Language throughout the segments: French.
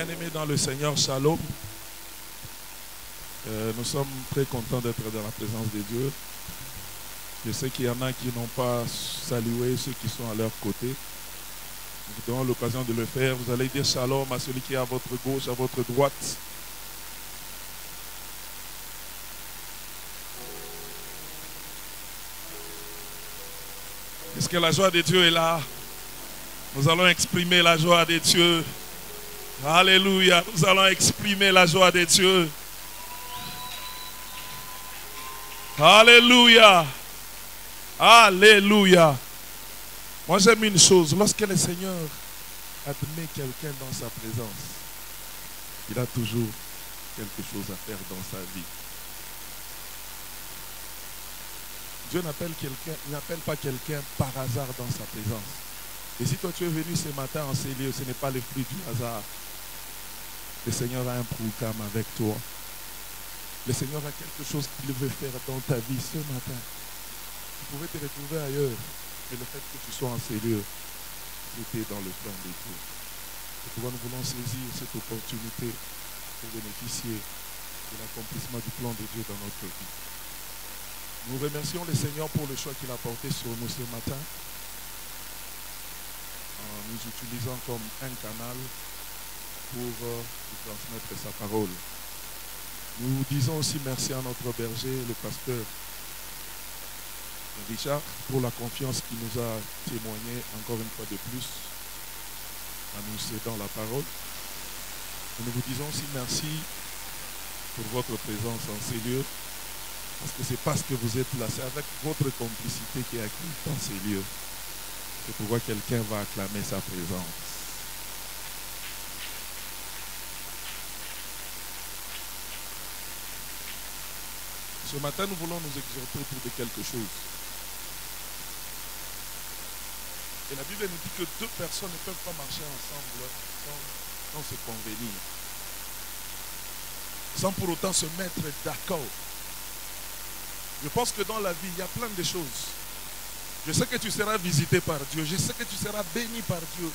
Bien-aimés dans le Seigneur, Shalom. Nous sommes très contents d'être dans la présence de Dieu. Je sais qu'il y en a qui n'ont pas salué ceux qui sont à leur côté. Nous vous donnons l'occasion de le faire. Vous allez dire Shalom à celui qui est à votre gauche, à votre droite. Est-ce que la joie de Dieu est là? Nous allons exprimer la joie de Dieu. Alléluia. Nous allons exprimer la joie de Dieu. Alléluia. Alléluia. Moi j'aime une chose. Lorsque le Seigneur admet quelqu'un dans sa présence, il a toujours quelque chose à faire dans sa vie. Dieu n'appelle pas quelqu'un par hasard dans sa présence. Et si toi tu es venu ce matin en ces lieux, ce n'est pas le fruit du hasard. Le Seigneur a un programme avec toi. Le Seigneur a quelque chose qu'il veut faire dans ta vie ce matin. Tu pouvais te retrouver ailleurs, mais le fait que tu sois en ces lieux, c'était dans le plan de Dieu. C'est pourquoi nous voulons saisir cette opportunité pour bénéficier de l'accomplissement du plan de Dieu dans notre vie. Nous remercions le Seigneur pour le choix qu'il a porté sur nous ce matin, en nous utilisant comme un canal pour nous transmettre sa parole. Nous disons aussi merci à notre berger, le pasteur Richard, pour la confiance qu'il nous a témoigné encore une fois de plus en nous cédant la parole. Et nous vous disons aussi merci pour votre présence en ces lieux, parce que c'est parce que vous êtes là, c'est avec votre complicité qui est acquise dans ces lieux. C'est pourquoi quelqu'un va acclamer sa présence. Ce matin, nous voulons nous exhorter autour de quelque chose. Et la Bible nous dit que deux personnes ne peuvent pas marcher ensemble sans se convenir. Sans pour autant se mettre d'accord. Je pense que dans la vie, il y a plein de choses. Je sais que tu seras visité par Dieu. Je sais que tu seras béni par Dieu.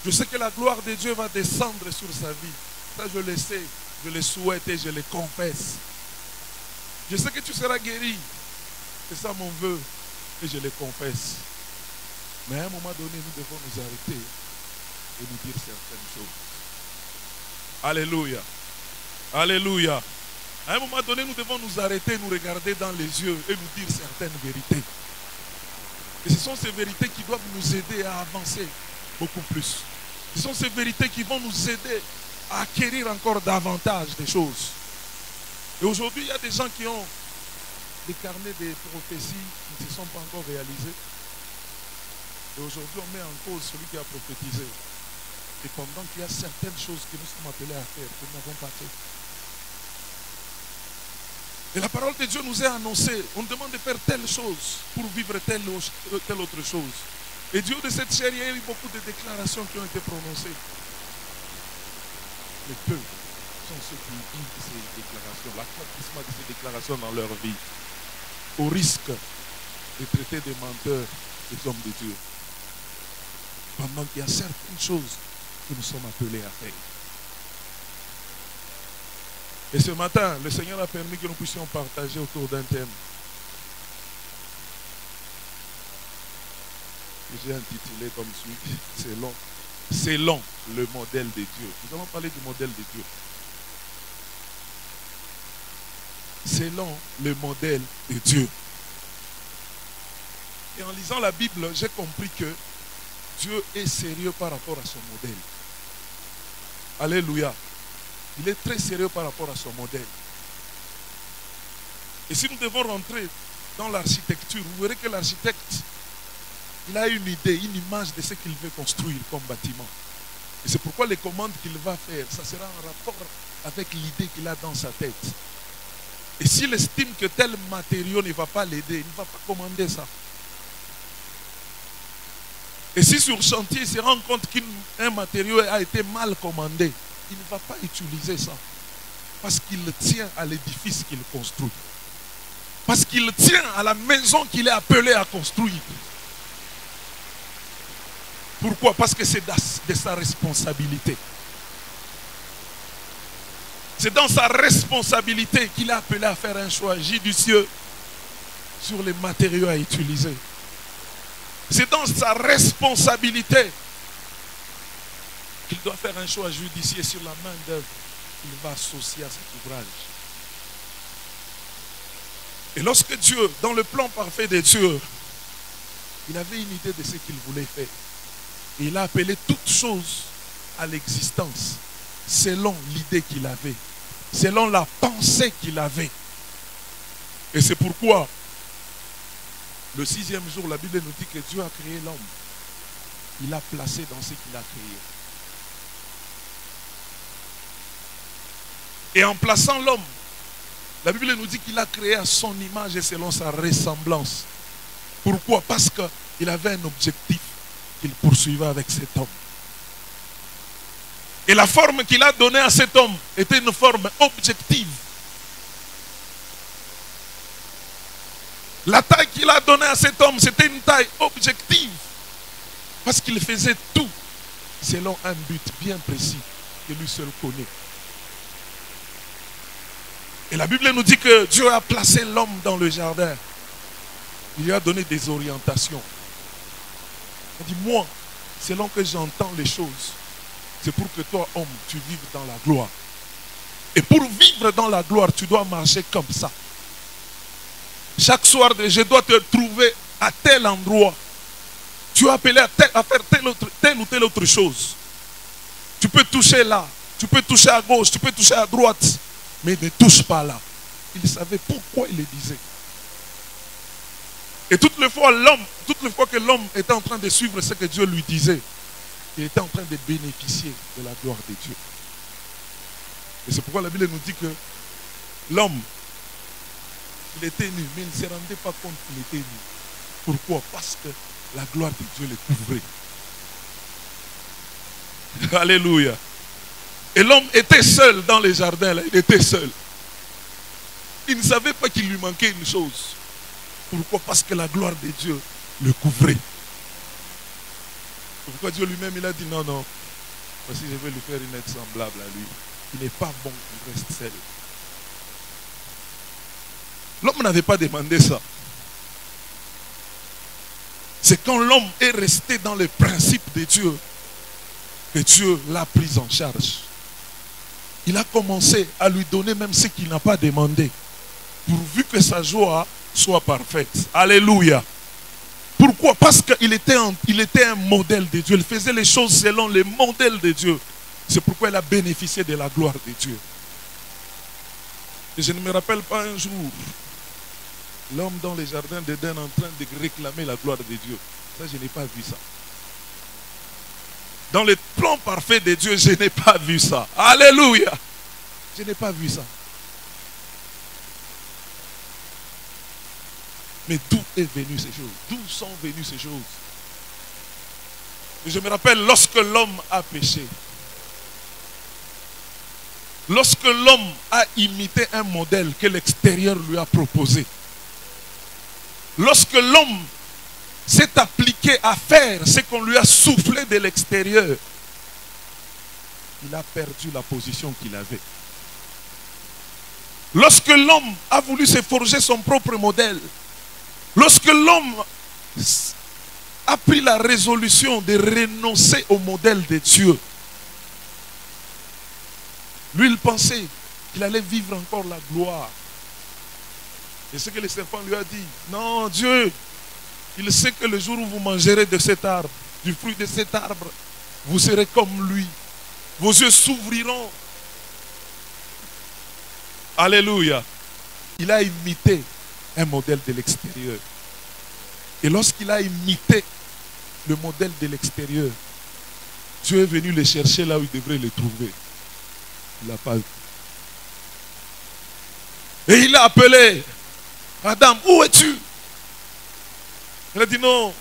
Je sais que la gloire de Dieu va descendre sur sa vie. Ça, je le sais, je le souhaite et je le confesse. Je sais que tu seras guéri. C'est ça mon vœu et je le confesse. Mais à un moment donné, nous devons nous arrêter et nous dire certaines choses. Alléluia. Alléluia. À un moment donné, nous devons nous arrêter, nous regarder dans les yeux et nous dire certaines vérités. Et ce sont ces vérités qui doivent nous aider à avancer beaucoup plus. Ce sont ces vérités qui vont nous aider à acquérir encore davantage des choses. Et aujourd'hui, il y a des gens qui ont des carnets de prophéties qui ne se sont pas encore réalisés. Et aujourd'hui, on met en cause celui qui a prophétisé. Et pendant qu'il y a certaines choses que nous sommes appelés à faire, que nous n'avons pas fait. Et la parole de Dieu nous est annoncée. On nous demande de faire telle chose pour vivre telle autre chose. Et Dieu de cette chair, il y a eu beaucoup de déclarations qui ont été prononcées. Mais peu sont ceux qui vivent ces déclarations, l'accomplissement de ces déclarations dans leur vie, au risque de traiter des menteurs des hommes de Dieu. Pendant qu'il y a certaines choses que nous sommes appelés à faire. Et ce matin, le Seigneur a permis que nous puissions partager autour d'un thème que j'ai intitulé comme suit, selon le modèle de Dieu. Nous allons parler du modèle de Dieu. Selon le modèle de Dieu. Et en lisant la Bible, j'ai compris que Dieu est sérieux par rapport à son modèle. Alléluia. Il est très sérieux par rapport à son modèle. Et si nous devons rentrer dans l'architecture, vous verrez que l'architecte, il a une idée, une image de ce qu'il veut construire comme bâtiment. Et c'est pourquoi les commandes qu'il va faire, ça sera en rapport avec l'idée qu'il a dans sa tête. Et s'il estime que tel matériau ne va pas l'aider, il ne va pas commander ça. Et si sur chantier, il se rend compte qu'un matériau a été mal commandé, il ne va pas utiliser ça. Parce qu'il tient à l'édifice qu'il construit. Parce qu'il tient à la maison qu'il est appelé à construire. Pourquoi? Parce que c'est de sa responsabilité. C'est dans sa responsabilité qu'il est appelé à faire un choix judicieux sur les matériaux à utiliser. C'est dans sa responsabilité qu'il doit faire un choix judicieux sur la main d'œuvre qu'il va associer à cet ouvrage. Et lorsque Dieu, dans le plan parfait de Dieu, il avait une idée de ce qu'il voulait faire. Et il a appelé toutes choses à l'existence selon l'idée qu'il avait, selon la pensée qu'il avait. Et c'est pourquoi le 6e jour, la Bible nous dit que Dieu a créé l'homme. Il l'a placé dans ce qu'il a créé. Et en plaçant l'homme, la Bible nous dit qu'il a créé à son image et selon sa ressemblance. Pourquoi? Parce qu'il avait un objectif qu'il poursuivait avec cet homme. Et la forme qu'il a donnée à cet homme était une forme objective. La taille qu'il a donnée à cet homme, c'était une taille objective. Parce qu'il faisait tout selon un but bien précis que lui seul connaît. Et la Bible nous dit que Dieu a placé l'homme dans le jardin. Il lui a donné des orientations. Il dit, moi, selon que j'entends les choses, c'est pour que toi, homme, tu vives dans la gloire. Et pour vivre dans la gloire, tu dois marcher comme ça. Chaque soir, je dois te trouver à tel endroit. Tu es appelé à faire telle ou telle autre chose. Tu peux toucher là, tu peux toucher à gauche, tu peux toucher à droite, mais ne touche pas là. Il savait pourquoi il le disait. Et toutes les fois que l'homme était en train de suivre ce que Dieu lui disait, il était en train de bénéficier de la gloire de Dieu. Et c'est pourquoi la Bible nous dit que l'homme, il était nu, mais il ne se rendait pas compte qu'il était nu. Pourquoi? Parce que la gloire de Dieu le couvrait. Alléluia. Et l'homme était seul dans les jardins, là. Il était seul. Il ne savait pas qu'il lui manquait une chose. Pourquoi? Parce que la gloire de Dieu le couvrait. Pourquoi Dieu lui-même, il a dit non, non. Voici, je vais lui faire une aide semblable à lui. Il n'est pas bon qu'il reste seul. L'homme n'avait pas demandé ça. C'est quand l'homme est resté dans les principes de Dieu que Dieu l'a pris en charge. Il a commencé à lui donner même ce qu'il n'a pas demandé, pourvu que sa joie soit parfaite. Alléluia. Pourquoi? Parce qu'il était un modèle de Dieu. Il faisait les choses selon les modèles de Dieu. C'est pourquoi il a bénéficié de la gloire de Dieu. Et je ne me rappelle pas un jour l'homme dans les jardins d'Éden en train de réclamer la gloire de Dieu. Ça, je n'ai pas vu ça. Dans le plan parfait de Dieu, je n'ai pas vu ça. Alléluia. Je n'ai pas vu ça. Mais d'où est venue ces choses? D'où sont venues ces choses? Et je me rappelle lorsque l'homme a péché. Lorsque l'homme a imité un modèle que l'extérieur lui a proposé. Lorsque l'homme s'est appliqué à faire ce qu'on lui a soufflé de l'extérieur, il a perdu la position qu'il avait. Lorsque l'homme a voulu se forger son propre modèle, lorsque l'homme a pris la résolution de renoncer au modèle de Dieu, lui il pensait qu'il allait vivre encore la gloire. Et ce que le serpent lui a dit, non, Dieu, il sait que le jour où vous mangerez de cet arbre, du fruit de cet arbre, vous serez comme lui. Vos yeux s'ouvriront. Alléluia. Il a imité un modèle de l'extérieur. Et lorsqu'il a imité le modèle de l'extérieur, Dieu est venu le chercher là où il devrait le trouver. Il n'a pas vu. Et il a appelé Adam, où es-tu? Il a dit non.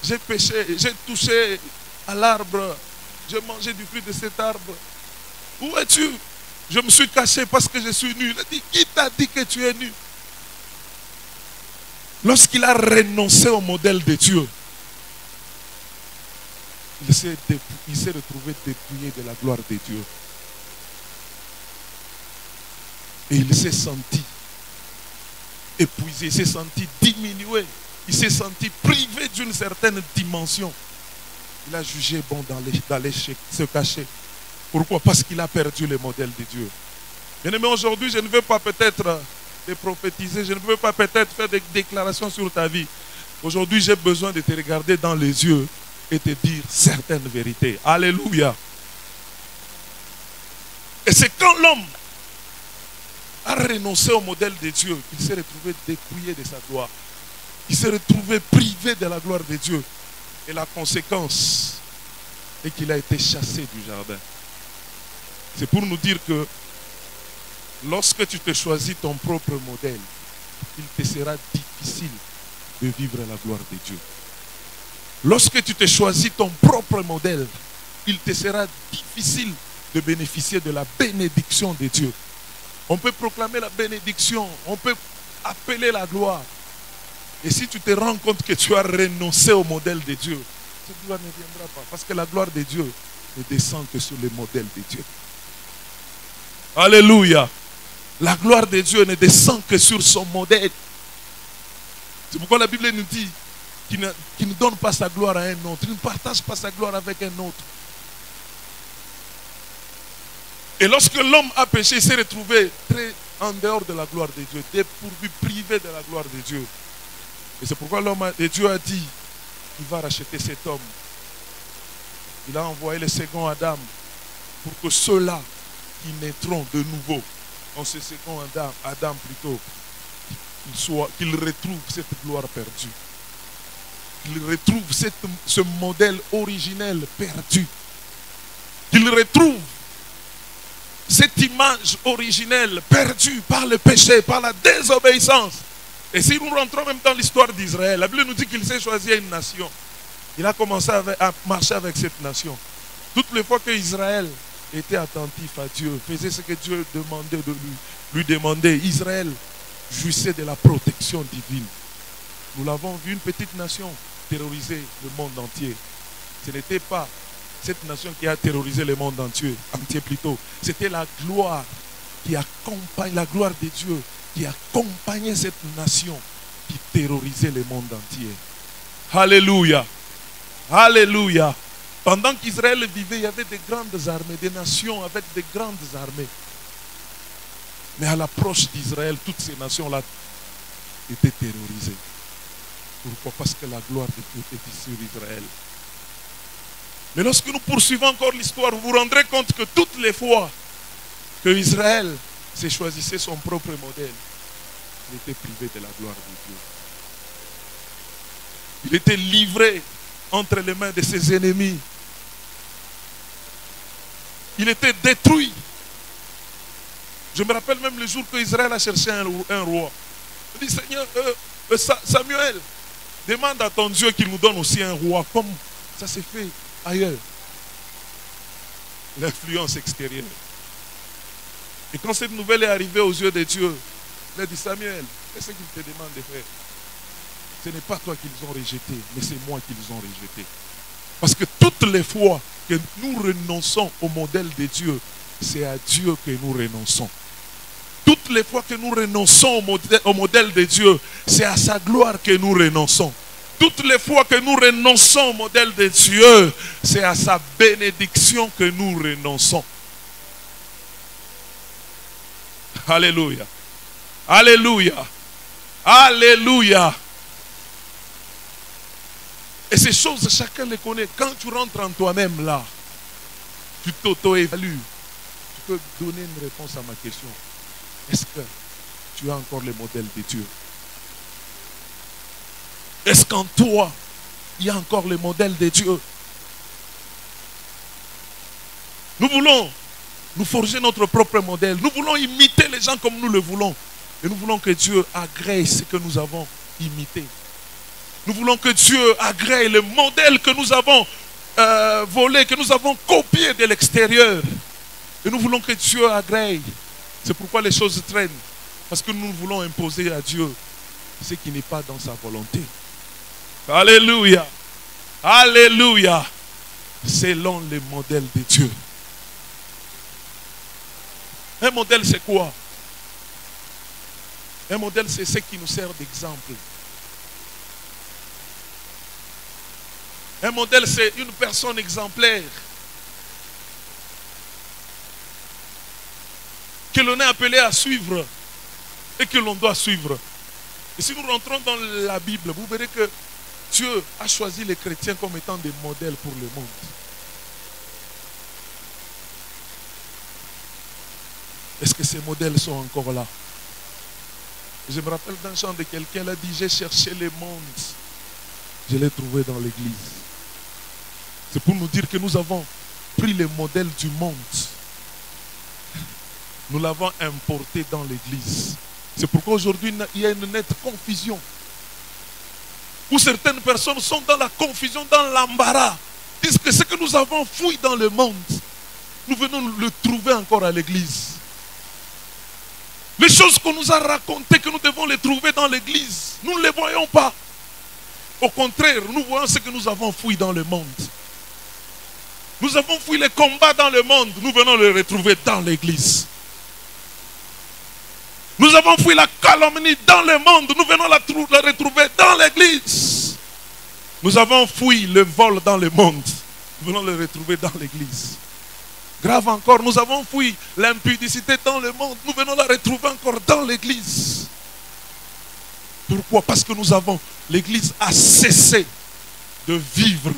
J'ai péché, j'ai touché à l'arbre, j'ai mangé du fruit de cet arbre. Où es-tu? Je me suis caché parce que je suis nu. Il a dit, qui t'a dit que tu es nu? Lorsqu'il a renoncé au modèle de Dieu, il s'est retrouvé dépouillé de la gloire de Dieu. Et il s'est senti épuisé, il s'est senti diminué, il s'est senti privé d'une certaine dimension. Il a jugé bon d'aller se cacher. Pourquoi? Parce qu'il a perdu le modèle de Dieu. Bien-aimé, aujourd'hui, je ne veux pas peut-être te prophétiser, je ne veux pas peut-être faire des déclarations sur ta vie. Aujourd'hui, j'ai besoin de te regarder dans les yeux et te dire certaines vérités. Alléluia. Et c'est quand l'homme a renoncé au modèle de Dieu qu'il s'est retrouvé dépouillé de sa gloire. Il s'est retrouvé privé de la gloire de Dieu. Et la conséquence est qu'il a été chassé du jardin. C'est pour nous dire que lorsque tu te choisis ton propre modèle, il te sera difficile de vivre la gloire de Dieu. Lorsque tu te choisis ton propre modèle, il te sera difficile de bénéficier de la bénédiction de Dieu. On peut proclamer la bénédiction, on peut appeler la gloire. Et si tu te rends compte que tu as renoncé au modèle de Dieu, cette gloire ne viendra pas. Parce que la gloire de Dieu ne descend que sur le modèle de Dieu. Alléluia. La gloire de Dieu ne descend que sur son modèle. C'est pourquoi la Bible nous dit qu'il ne donne pas sa gloire à un autre. Il ne partage pas sa gloire avec un autre. Et lorsque l'homme a péché, il s'est retrouvé très en dehors de la gloire de Dieu, dépourvu, privé de la gloire de Dieu. Et c'est pourquoi l'homme de Dieu a dit qu'il va racheter cet homme. Il a envoyé le second Adam pour que ceux-là qui naîtront de nouveau, en ce second Adam plutôt, qu'il retrouve cette gloire perdue. Qu'il retrouve ce modèle originel perdu. Qu'il retrouve cette image originelle perdue par le péché, par la désobéissance. Et si nous rentrons même dans l'histoire d'Israël, la Bible nous dit qu'il s'est choisi une nation. Il a commencé à marcher avec cette nation. Toutes les fois que Israël était attentif à Dieu, faisait ce que Dieu demandait de lui demandait, Israël jouissait de la protection divine. Nous l'avons vu, une petite nation terroriser le monde entier. Ce n'était pas cette nation qui a terrorisé le monde entier plutôt. C'était la gloire qui accompagne, la gloire de Dieu qui accompagnait cette nation qui terrorisait le monde entier. Alléluia. Alléluia. Pendant qu'Israël vivait, il y avait des grandes armées, des nations avec des grandes armées. Mais à l'approche d'Israël, toutes ces nations-là étaient terrorisées. Pourquoi? Parce que la gloire de Dieu était sur Israël. Mais lorsque nous poursuivons encore l'histoire, vous vous rendrez compte que toutes les fois que Israël s'est choisissait son propre modèle, il était privé de la gloire de Dieu. Il était livré entre les mains de ses ennemis. Il était détruit. Je me rappelle même le jour que Israël a cherché un roi. Il dit, Seigneur, Samuel, demande à ton Dieu qu'il nous donne aussi un roi, comme ça s'est fait ailleurs. L'influence extérieure. Et quand cette nouvelle est arrivée aux yeux de Dieu, il a dit, Samuel, qu'est-ce qu'il te demande de faire? Ce n'est pas toi qu'ils ont rejeté, mais c'est moi qu'ils ont rejeté. Parce que toutes les fois que nous renonçons au modèle de Dieu, c'est à Dieu que nous renonçons. Toutes les fois que nous renonçons au modèle de Dieu, c'est à sa gloire que nous renonçons. Toutes les fois que nous renonçons au modèle de Dieu, c'est à sa bénédiction que nous renonçons. Alléluia. Alléluia. Alléluia. Et ces choses, chacun les connaît. Quand tu rentres en toi-même là, tu t'auto-évalues. Tu peux donner une réponse à ma question. Est-ce que tu as encore le modèle de Dieu? Est-ce qu'en toi, il y a encore le modèle de Dieu? Nous voulons nous forger notre propre modèle. Nous voulons imiter les gens comme nous le voulons. Et nous voulons que Dieu agrée ce que nous avons imité. Nous voulons que Dieu agrée le modèle que nous avons volé, que nous avons copié de l'extérieur. Et nous voulons que Dieu agrée. C'est pourquoi les choses traînent. Parce que nous voulons imposer à Dieu ce qui n'est pas dans sa volonté. Alléluia. Alléluia. selon les modèles de Dieu. Un modèle, c'est quoi? Un modèle, c'est ce qui nous sert d'exemple. Un modèle, c'est une personne exemplaire que l'on est appelé à suivre et que l'on doit suivre. Et si nous rentrons dans la Bible, vous verrez que Dieu a choisi les chrétiens comme étant des modèles pour le monde. Est-ce que ces modèles sont encore là? Je me rappelle d'un chant de quelqu'un, il a dit: j'ai cherché le monde, je l'ai trouvé dans l'église. C'est pour nous dire que nous avons pris les modèles du monde, nous l'avons importé dans l'église. C'est pourquoi aujourd'hui il y a une nette confusion, où certaines personnes sont dans la confusion, dans l'embarras, disent que ce que nous avons fouillé dans le monde, nous venons le trouver encore à l'église. Les choses qu'on nous a racontées, que nous devons les trouver dans l'église, nous ne les voyons pas. Au contraire, nous voyons ce que nous avons fouillé dans le monde. Nous avons fouillé les combats dans le monde, nous venons les retrouver dans l'église. Nous avons fouillé la calomnie dans le monde, nous venons la retrouver dans l'église. Nous avons fouillé le vol dans le monde, nous venons le retrouver dans l'église. Grave encore, nous avons fouillé l'impudicité dans le monde, nous venons la retrouver encore dans l'église. Pourquoi? Parce que l'église a cessé de vivre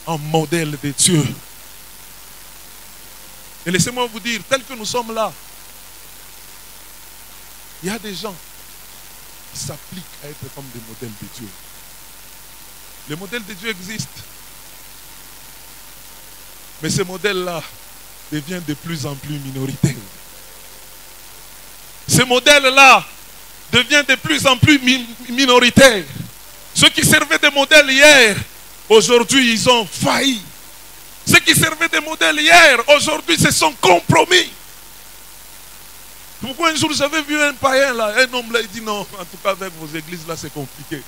en modèle de Dieu. Et laissez-moi vous dire, tel que nous sommes là, il y a des gens qui s'appliquent à être comme des modèles de Dieu. Les modèles de Dieu existent. Mais ces modèles-là deviennent de plus en plus minoritaires. Ces modèles-là deviennent de plus en plus minoritaires. Ceux qui servaient de modèles hier, aujourd'hui ils ont failli. Ceux qui servaient de modèles hier, aujourd'hui se sont compromis. Pourquoi un jour j'avais vu un païen là, un homme là, il dit non, en tout cas avec vos églises là c'est compliqué.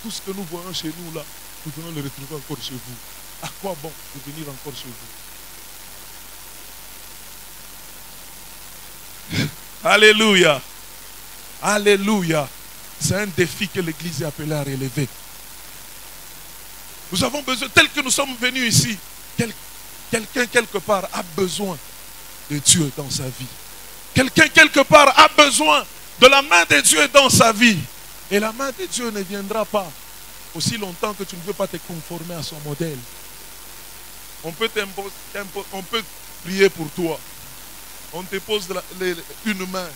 Tout ce que nous voyons chez nous là, nous venons le retrouver encore chez vous. À quoi bon de venir encore chez vous? Alléluia. Alléluia. C'est un défi que l'église est appelée à relever. Nous avons besoin, tel que nous sommes venus ici, quelqu'un quelque part a besoin de Dieu dans sa vie. Quelqu'un quelque part a besoin de la main de Dieu dans sa vie. Et la main de Dieu ne viendra pas aussi longtemps que tu ne veux pas te conformer à son modèle. On peut prier pour toi. On te pose une main.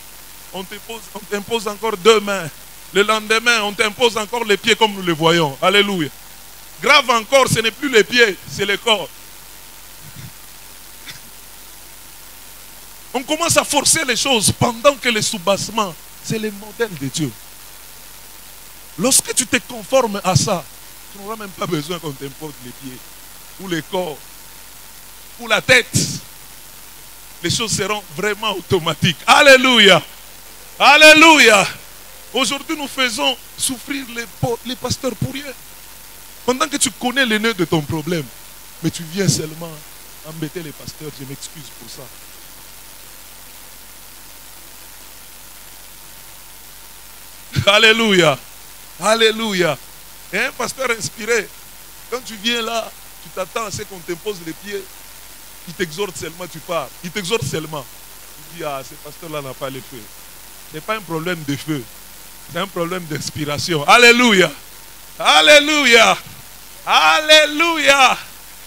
On t'impose encore deux mains. Le lendemain, on t'impose encore les pieds comme nous le voyons. Alléluia. Grave encore, ce n'est plus les pieds, c'est le corps. On commence à forcer les choses pendant que le soubassement, c'est le modèle de Dieu. Lorsque tu te conformes à ça, tu n'auras même pas besoin qu'on t'impose les pieds, ou le corps, ou la tête. Les choses seront vraiment automatiques. Alléluia. Alléluia. Aujourd'hui, nous faisons souffrir les pasteurs pour rien. Pendant que tu connais les nœuds de ton problème, mais tu viens seulement embêter les pasteurs, je m'excuse pour ça. Alléluia. Alléluia. Et un pasteur inspiré, quand tu viens là, tu t'attends à ce qu'on t'impose les pieds, il t'exhorte seulement, tu pars. Il t'exhorte seulement. Tu dis, ah, ce pasteur-là n'a pas le feu. Ce n'est pas un problème de feu, c'est un problème d'inspiration. Alléluia. Alléluia. Alléluia.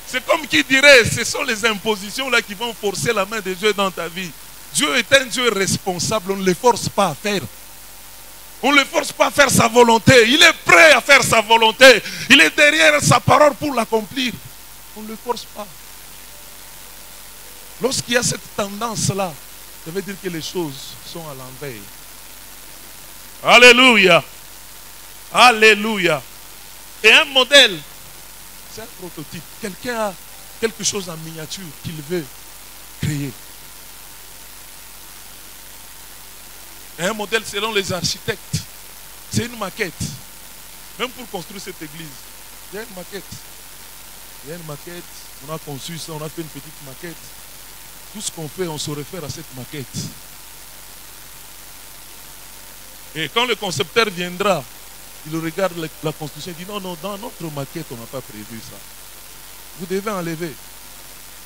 C'est comme qui dirait, ce sont les impositions là qui vont forcer la main de Dieu dans ta vie. Dieu est un Dieu responsable, on ne le force pas à faire. On ne le force pas à faire sa volonté. Il est prêt à faire sa volonté. Il est derrière sa parole pour l'accomplir. On ne le force pas. Lorsqu'il y a cette tendance-là, ça veut dire que les choses sont à l'envers. Alléluia. Alléluia. Et un modèle, c'est un prototype. Quelqu'un a quelque chose en miniature qu'il veut créer. Et un modèle selon les architectes, c'est une maquette. Même pour construire cette église, il y a une maquette. Il y a une maquette, on a conçu ça, on a fait une petite maquette. Tout ce qu'on fait, on se réfère à cette maquette. Et quand le concepteur viendra, il regarde la construction et dit non, non, dans notre maquette, on n'a pas prévu ça. Vous devez enlever.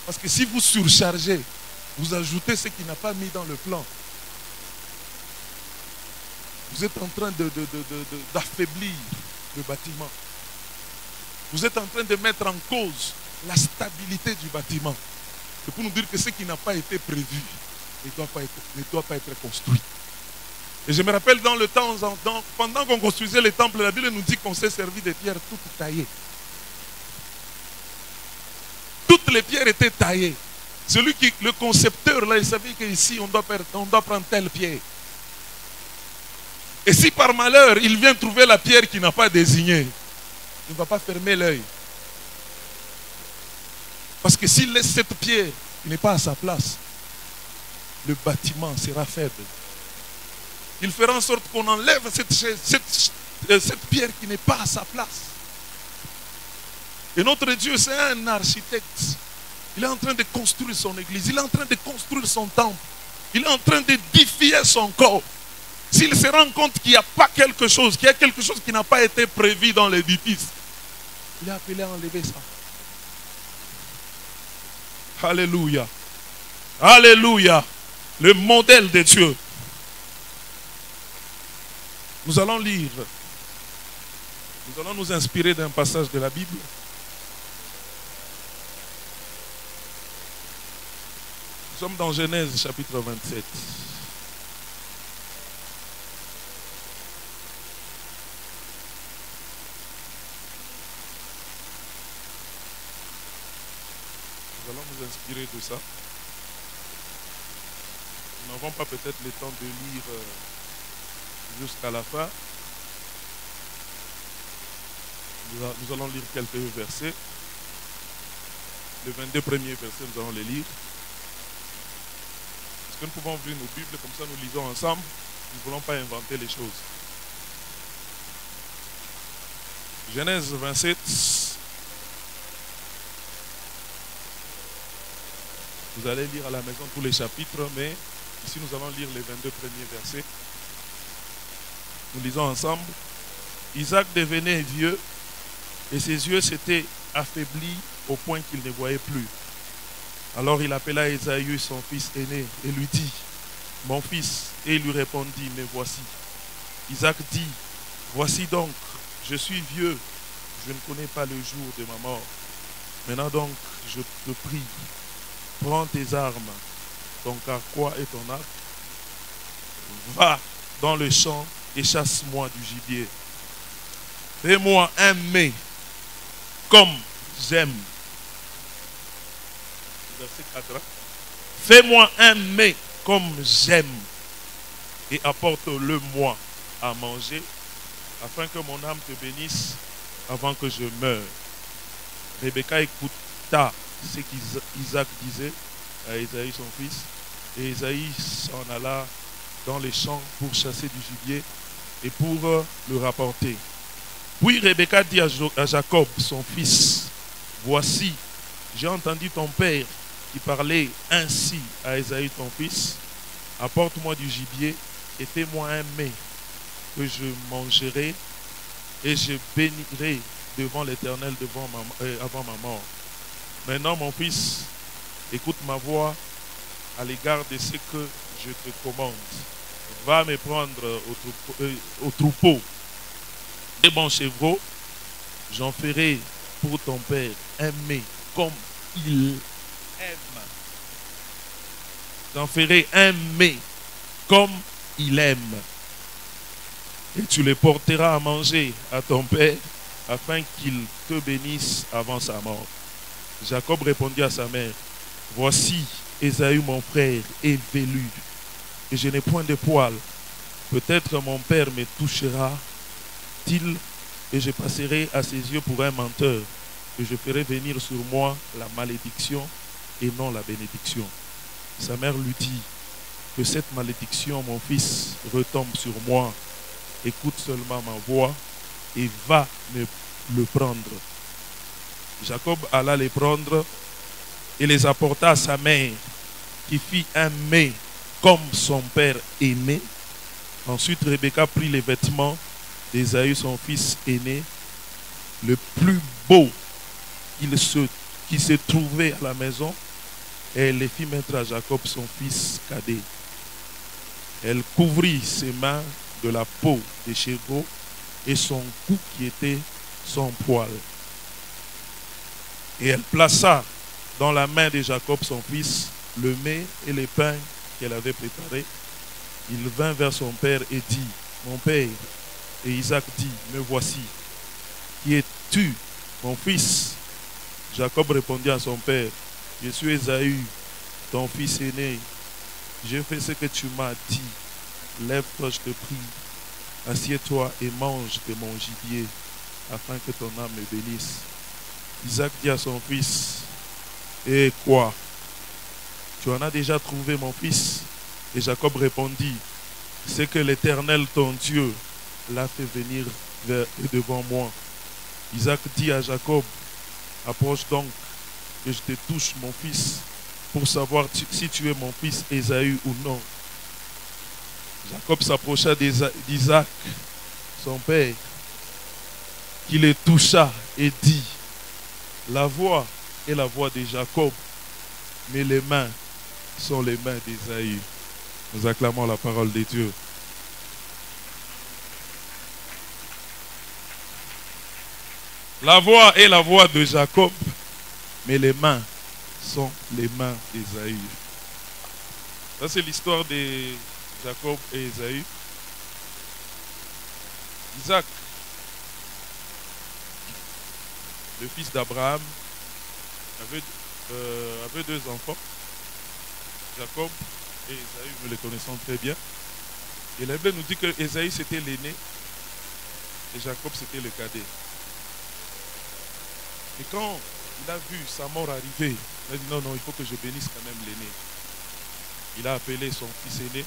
Parce que si vous surchargez, vous ajoutez ce qu'il n'a pas mis dans le plan. Vous êtes en train d'affaiblir le bâtiment. Vous êtes en train de mettre en cause la stabilité du bâtiment. C'est pour nous dire que ce qui n'a pas été prévu ne doit pas être construit. Et je me rappelle dans le temps, pendant qu'on construisait les temples, la Bible nous dit qu'on s'est servi des pierres toutes taillées. Toutes les pierres étaient taillées. Le concepteur, là, il savait qu'ici, on doit prendre telle pierre. Et si par malheur, il vient trouver la pierre qui n'a pas désigné, il ne va pas fermer l'œil. Parce que s'il laisse cette pierre qui n'est pas à sa place, le bâtiment sera faible. Il fera en sorte qu'on enlève cette pierre qui n'est pas à sa place. Et notre Dieu, c'est un architecte. Il est en train de construire son église. Il est en train de construire son temple. Il est en train d'édifier son corps. S'il se rend compte qu'il n'y a pas quelque chose, qu'il y a quelque chose qui n'a pas été prévu dans l'édifice, il est appelé à enlever ça. Alléluia. Alléluia. Le modèle de Dieu. Nous allons lire. Nous allons nous inspirer d'un passage de la Bible. Nous sommes dans Genèse chapitre 27. Nous allons nous inspirer de ça. Nous n'avons pas peut-être le temps de lire jusqu'à la fin. Nous allons lire quelques versets. Les 22 premiers versets, nous allons les lire. Est-ce que nous pouvons ouvrir nos Bibles, comme ça nous lisons ensemble? Nous ne voulons pas inventer les choses. Genèse 27. Vous allez lire à la maison tous les chapitres, mais ici nous allons lire les 22 premiers versets. Nous lisons ensemble. Isaac devenait vieux et ses yeux s'étaient affaiblis au point qu'il ne voyait plus. Alors il appela Ésaü, son fils aîné, et lui dit, « Mon fils » Et il lui répondit, « Mais voici. » Isaac dit, « Voici donc, je suis vieux, je ne connais pas le jour de ma mort. Maintenant donc, je te prie, prends tes armes, ton carquois et ton arc, va dans le champ et chasse-moi du gibier. Fais-moi un mets comme j'aime. » Verset 4. Fais-moi un mets comme j'aime et apporte-le-moi à manger afin que mon âme te bénisse avant que je meure. Rebecca écouta ce qu'Isaac disait à Ésaü son fils, et Ésaü s'en alla dans les champs pour chasser du gibier et pour le rapporter. Puis Rebecca dit à Jacob, son fils, « Voici, j'ai entendu ton père qui parlait ainsi à Ésaü ton fils, apporte-moi du gibier et fais-moi un mets que je mangerai et je bénirai devant l'Éternel avant ma mort. Maintenant, mon fils, écoute ma voix à l'égard de ce que je te commande. Va me prendre au troupeau des bons chevreaux. J'en ferai pour ton père un mets comme il aime. J'en ferai un mets comme il aime. Et tu les porteras à manger à ton père afin qu'il te bénisse avant sa mort. Jacob répondit à sa mère, voici Ésaü mon frère est velu et je n'ai point de poils. Peut-être mon père me touchera-t-il et je passerai à ses yeux pour un menteur et je ferai venir sur moi la malédiction et non la bénédiction. Sa mère lui dit, que cette malédiction, mon fils, retombe sur moi. Écoute seulement ma voix et va me le prendre. Jacob alla les prendre et les apporta à sa mère, qui fit un mets comme son père aîné. Ensuite, Rebecca prit les vêtements d'Ésaü, son fils aîné, le plus beau qui se trouvait à la maison, et elle les fit mettre à Jacob, son fils cadet. Elle couvrit ses mains de la peau des chevaux et son cou qui était son poil. Et elle plaça dans la main de Jacob, son fils, le mets et les pains qu'elle avait préparés. Il vint vers son père et dit, mon père. Et Isaac dit, me voici. Qui es-tu, mon fils? Jacob répondit à son père, je suis Ésaü, ton fils aîné. J'ai fait ce que tu m'as dit. Lève-toi, je te prie. Assieds-toi et mange de mon gibier, afin que ton âme me bénisse. Isaac dit à son fils, et quoi? Tu en as déjà trouvé, mon fils? Et Jacob répondit, c'est que l'Éternel, ton Dieu, l'a fait venir devant moi. Isaac dit à Jacob, approche donc, que je te touche, mon fils, pour savoir si tu es mon fils Ésaü ou non. Jacob s'approcha d'Isaac, son père, qui le toucha et dit, la voix est la voix de Jacob, mais les mains sont les mains d'Ésaü. Nous acclamons la parole de Dieu. La voix est la voix de Jacob, mais les mains sont les mains d'Ésaü. Ça, c'est l'histoire de Jacob et Ésaü. Isaac, le fils d'Abraham, avait deux enfants, Jacob et Ésaü, nous les connaissons très bien. Et la Bible nous dit que Ésaü c'était l'aîné et Jacob c'était le cadet. Et quand il a vu sa mort arriver, il a dit non, il faut que je bénisse quand même l'aîné. Il a appelé son fils aîné,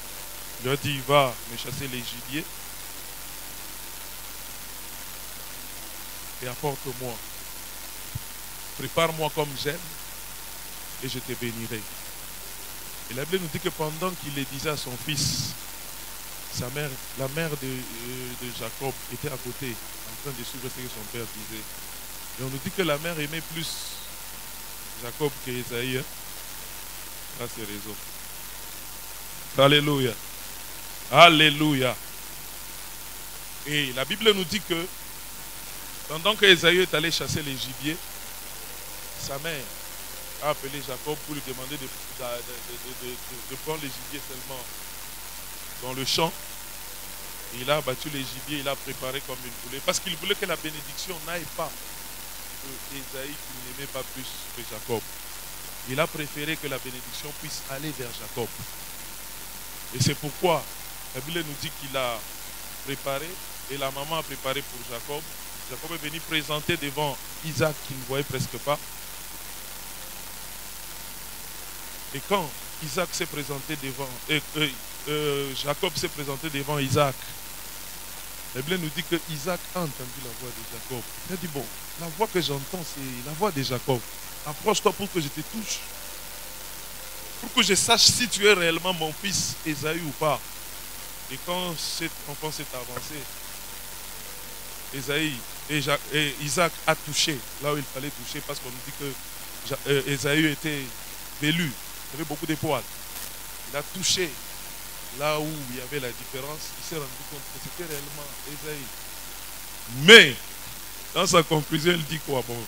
il lui a dit va me chasser les gibiers et apporte-moi. Prépare-moi comme j'aime et je te bénirai. Et la Bible nous dit que pendant qu'il le disait à son fils, la mère de Jacob était à côté, en train de suivre ce que son père disait. Et on nous dit que la mère aimait plus Jacob qu'Ésaü. Là, c'est raison. Alléluia. Alléluia. Et la Bible nous dit que pendant que Ésaü est allé chasser les gibiers, sa mère a appelé Jacob pour lui demander de prendre les gibiers seulement dans le champ. Et il a abattu les gibiers, il a préparé comme il voulait, parce qu'il voulait que la bénédiction n'aille pas de Ésaü qu'il n'aimait pas plus que Jacob. Il a préféré que la bénédiction puisse aller vers Jacob. Et c'est pourquoi la Bible nous dit qu'il a préparé, et la maman a préparé pour Jacob. Jacob est venu présenter devant Isaac qu'il ne voyait presque pas. Et quand Isaac s'est présenté devant, Jacob s'est présenté devant Isaac, la Bible nous dit que Isaac a entendu la voix de Jacob. Il a dit bon, la voix que j'entends c'est la voix de Jacob. Approche-toi pour que je te touche. Pour que je sache si tu es réellement mon fils Ésaü ou pas. Et quand cet enfant s'est avancé, Isaac a touché là où il fallait toucher, parce qu'on nous dit que Ésaü était velu, il avait beaucoup de poils. Il a touché là où il y avait la différence, il s'est rendu compte que c'était réellement Ésaü. Mais dans sa conclusion, il dit quoi? Bon,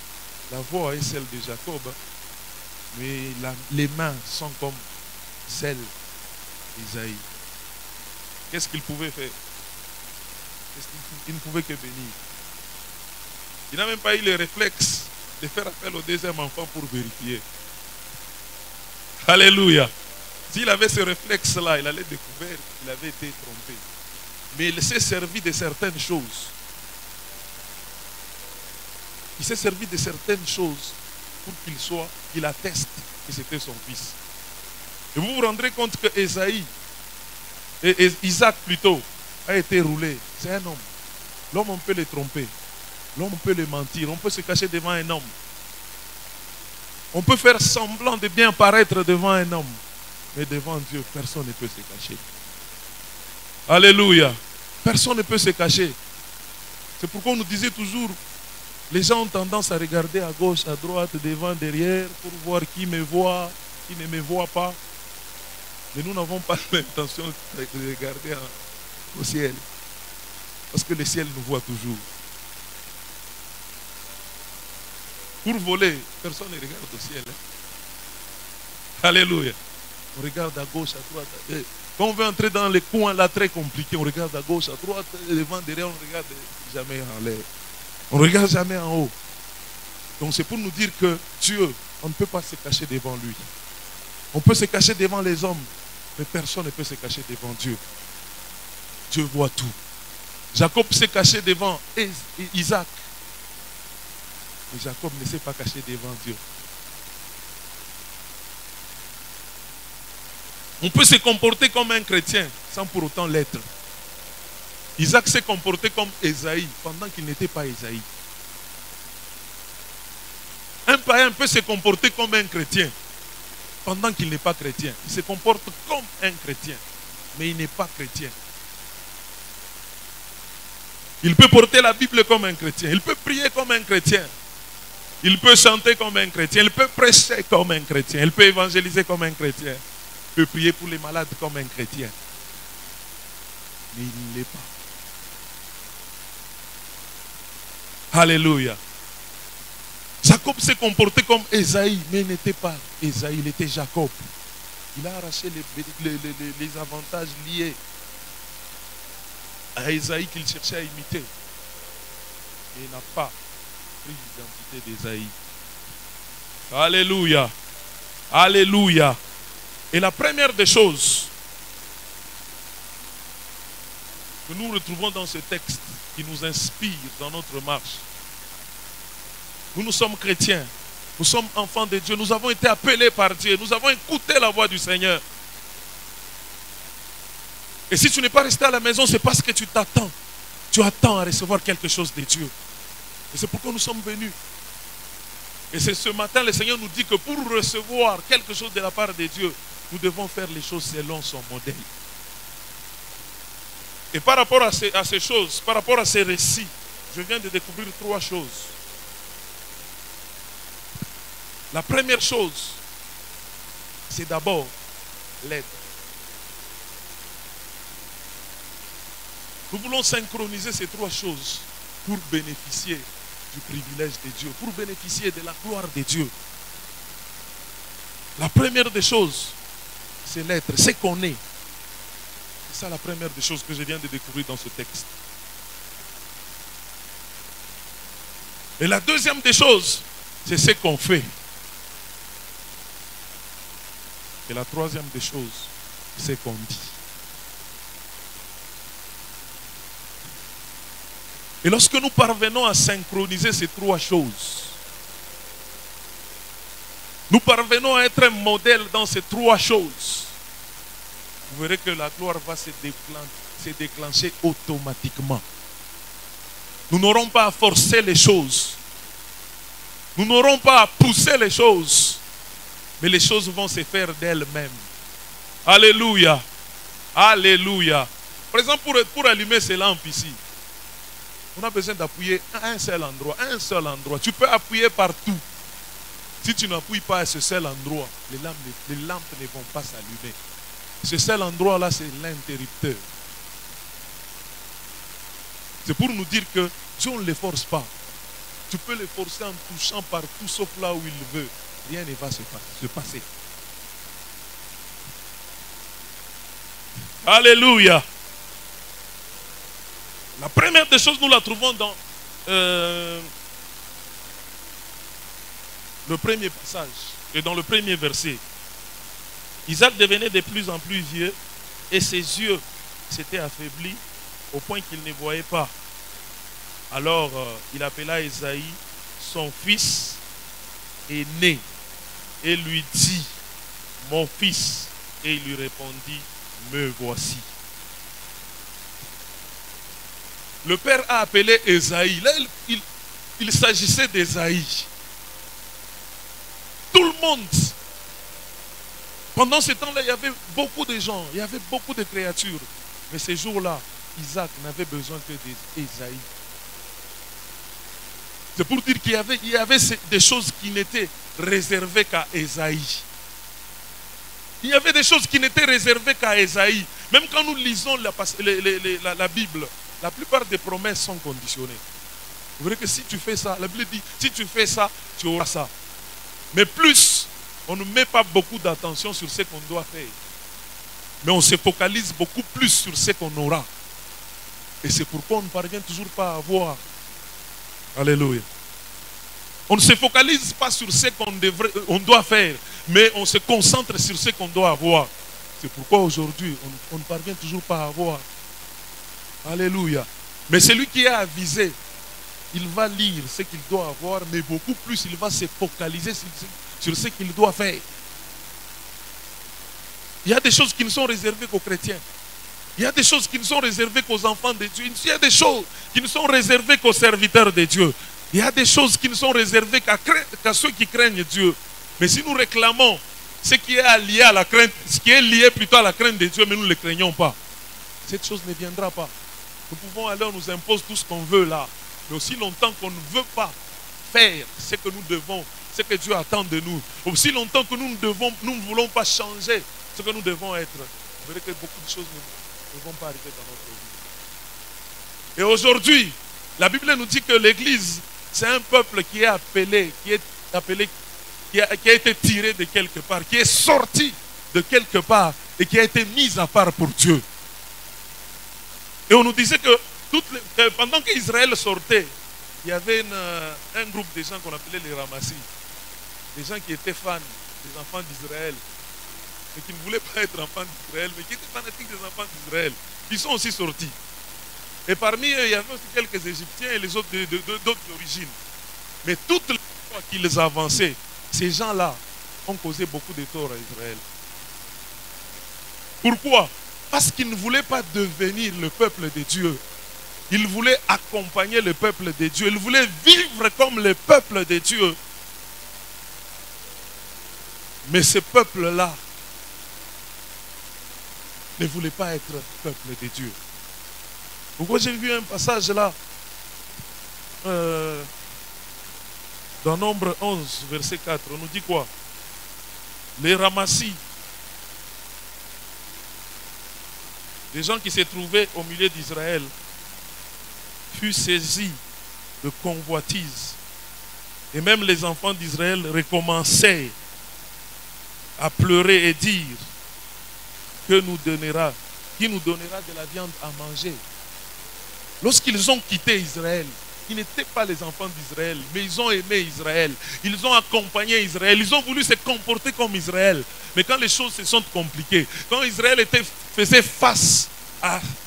la voix est celle de Jacob, hein, mais les mains sont comme celles d'Ésaü. Qu'est-ce qu'il pouvait faire? Il ne pouvait que bénir. Il n'a même pas eu le réflexe de faire appel au deuxième enfant pour vérifier. Alléluia. S'il avait ce réflexe-là, il allait découvrir qu'il avait été trompé. Mais il s'est servi de certaines choses. Il s'est servi de certaines choses pour qu'il atteste que c'était son fils. Et vous vous rendrez compte que Isaac plutôt, a été roulé. C'est un homme. L'homme, on peut le tromper. L'homme peut le mentir. On peut se cacher devant un homme. On peut faire semblant de bien paraître devant un homme, mais devant Dieu, personne ne peut se cacher. Alléluia. Personne ne peut se cacher. C'est pourquoi on nous disait toujours, les gens ont tendance à regarder à gauche, à droite, devant, derrière, pour voir qui me voit, qui ne me voit pas. Mais nous n'avons pas l'intention de regarder au ciel. Parce que le ciel nous voit toujours. Pour voler, personne ne regarde au ciel. Alléluia. On regarde à gauche, à droite. Quand on veut entrer dans les coins là très compliqués, on regarde à gauche, à droite, devant, derrière, on ne regarde jamais en l'air. On ne regarde jamais en haut. Donc c'est pour nous dire que Dieu, on ne peut pas se cacher devant lui. On peut se cacher devant les hommes, mais personne ne peut se cacher devant Dieu. Dieu voit tout. Jacob s'est caché devant Isaac. Mais Jacob ne s'est pas caché devant Dieu. On peut se comporter comme un chrétien sans pour autant l'être. Isaac s'est comporté comme Ésaïe pendant qu'il n'était pas Ésaïe. Un païen peut se comporter comme un chrétien pendant qu'il n'est pas chrétien. Il se comporte comme un chrétien, mais il n'est pas chrétien. Il peut porter la Bible comme un chrétien. Il peut prier comme un chrétien. Il peut chanter comme un chrétien. Il peut prêcher comme un chrétien. Il peut évangéliser comme un chrétien. Il peut prier pour les malades comme un chrétien. Mais il ne l'est pas. Alléluia. Jacob s'est comporté comme Ésaïe, mais il n'était pas Ésaïe, il était Jacob. Il a arraché les avantages liés à Ésaïe qu'il cherchait à imiter. Et il n'a pas pris l'identité d'Ésaïe. Alléluia. Alléluia. Et la première des choses que nous retrouvons dans ce texte qui nous inspire dans notre marche, nous sommes chrétiens, nous sommes enfants de Dieu, nous avons été appelés par Dieu, nous avons écouté la voix du Seigneur. Et si tu n'es pas resté à la maison, c'est parce que tu t'attends. Tu attends à recevoir quelque chose de Dieu. Et c'est pourquoi nous sommes venus. Et c'est ce matin, le Seigneur nous dit que pour recevoir quelque chose de la part de Dieu, nous devons faire les choses selon son modèle. Et par rapport à ces choses, par rapport à ces récits, je viens de découvrir 3 choses. La première chose, c'est d'abord l'être. Nous voulons synchroniser ces 3 choses pour bénéficier du privilège de Dieu, pour bénéficier de la gloire de Dieu. La première des choses, c'est l'être, c'est qu'on est. C'est ça la première des choses que je viens de découvrir dans ce texte. Et la deuxième des choses, c'est ce qu'on fait. Et la troisième des choses, c'est ce qu'on dit. Et lorsque nous parvenons à synchroniser ces 3 choses, nous parvenons à être un modèle dans ces 3 choses, vous verrez que la gloire va se déclencher automatiquement. Nous n'aurons pas à forcer les choses. Nous n'aurons pas à pousser les choses. Mais les choses vont se faire d'elles-mêmes. Alléluia. Alléluia. Par exemple, pour allumer ces lampes ici, on a besoin d'appuyer à un seul endroit. Tu peux appuyer partout. Si tu n'appuies pas à ce seul endroit, les lampes ne vont pas s'allumer. Ce seul endroit-là, c'est l'interrupteur. C'est pour nous dire que Dieu ne les force pas. Tu peux les forcer en touchant partout, sauf là où il veut. Rien ne va se passer. Alléluia. La première des choses, nous la trouvons dans le premier passage et dans le premier verset. Isaac devenait de plus en plus vieux et ses yeux s'étaient affaiblis au point qu'il ne voyait pas. Alors il appela Ésaïe, son fils aîné, et lui dit, mon fils. Et il lui répondit, me voici. Le père a appelé Ésaïe. Là, il s'agissait d'Ésaïe. Tout le monde. Pendant ce temps-là, il y avait beaucoup de gens, il y avait beaucoup de créatures. Mais ces jours-là, Isaac n'avait besoin que d'Ésaïe. C'est pour dire qu'il y avait des choses qui n'étaient réservées qu'à Ésaïe. Il y avait des choses qui n'étaient réservées qu'à Ésaïe. Même quand nous lisons la Bible, la plupart des promesses sont conditionnées. Vous verrez que si tu fais ça, la Bible dit, si tu fais ça, tu auras ça. Mais plus, on ne met pas beaucoup d'attention sur ce qu'on doit faire. Mais on se focalise beaucoup plus sur ce qu'on aura. Et c'est pourquoi on ne parvient toujours pas à avoir. Alléluia. On ne se focalise pas sur ce qu'on doit faire, mais on se concentre sur ce qu'on doit avoir. C'est pourquoi aujourd'hui, on ne parvient toujours pas à avoir. Alléluia. Mais celui qui est avisé, il va lire ce qu'il doit avoir, mais beaucoup plus, il va se focaliser sur ce qu'il doit faire. Il y a des choses qui ne sont réservées qu'aux chrétiens. Il y a des choses qui ne sont réservées qu'aux enfants de Dieu. Il y a des choses qui ne sont réservées qu'aux serviteurs de Dieu. Il y a des choses qui ne sont réservées qu'à ceux qui craignent Dieu. Mais si nous réclamons ce qui est lié à la crainte, ce qui est lié plutôt à la crainte de Dieu, mais nous ne le craignons pas, cette chose ne viendra pas. Nous pouvons aller, on nous impose tout ce qu'on veut là. Mais aussi longtemps qu'on ne veut pas faire ce que nous devons, ce que Dieu attend de nous, aussi longtemps que nous ne voulons pas changer ce que nous devons être, vous verrez que beaucoup de choses ne vont pas arriver dans notre vie. Et aujourd'hui, la Bible nous dit que l'Église, c'est un peuple qui est appelé, qui a été tiré de quelque part, qui est sorti de quelque part et qui a été mis à part pour Dieu. Et on nous disait que pendant qu'Israël sortait, il y avait un groupe de gens qu'on appelait les ramassis. Des gens qui étaient fans des enfants d'Israël, mais qui ne voulaient pas être enfants d'Israël, mais qui étaient fanatiques des enfants d'Israël. Ils sont aussi sortis. Et parmi eux, il y avait aussi quelques Égyptiens et les autres d'autres origines. Mais toutes les fois qu'ils avançaient, ces gens-là ont causé beaucoup de tort à Israël. Pourquoi? Parce qu'ils ne voulaient pas devenir le peuple de Dieu. Ils voulaient accompagner le peuple de Dieu. Ils voulaient vivre comme le peuple de Dieu. Mais ce peuple-là ne voulait pas être peuple de Dieu. Pourquoi j'ai vu un passage là dans Nombre 11, verset 4, on nous dit quoi? Les ramassis, des gens qui se trouvaient au milieu d'Israël, furent saisis de convoitise. Et même les enfants d'Israël recommençaient à pleurer et dire qui nous donnera de la viande à manger. Lorsqu'ils ont quitté Israël, ils n'étaient pas les enfants d'Israël, mais ils ont aimé Israël. Ils ont accompagné Israël. Ils ont voulu se comporter comme Israël. Mais quand les choses se sont compliquées, quand Israël faisait face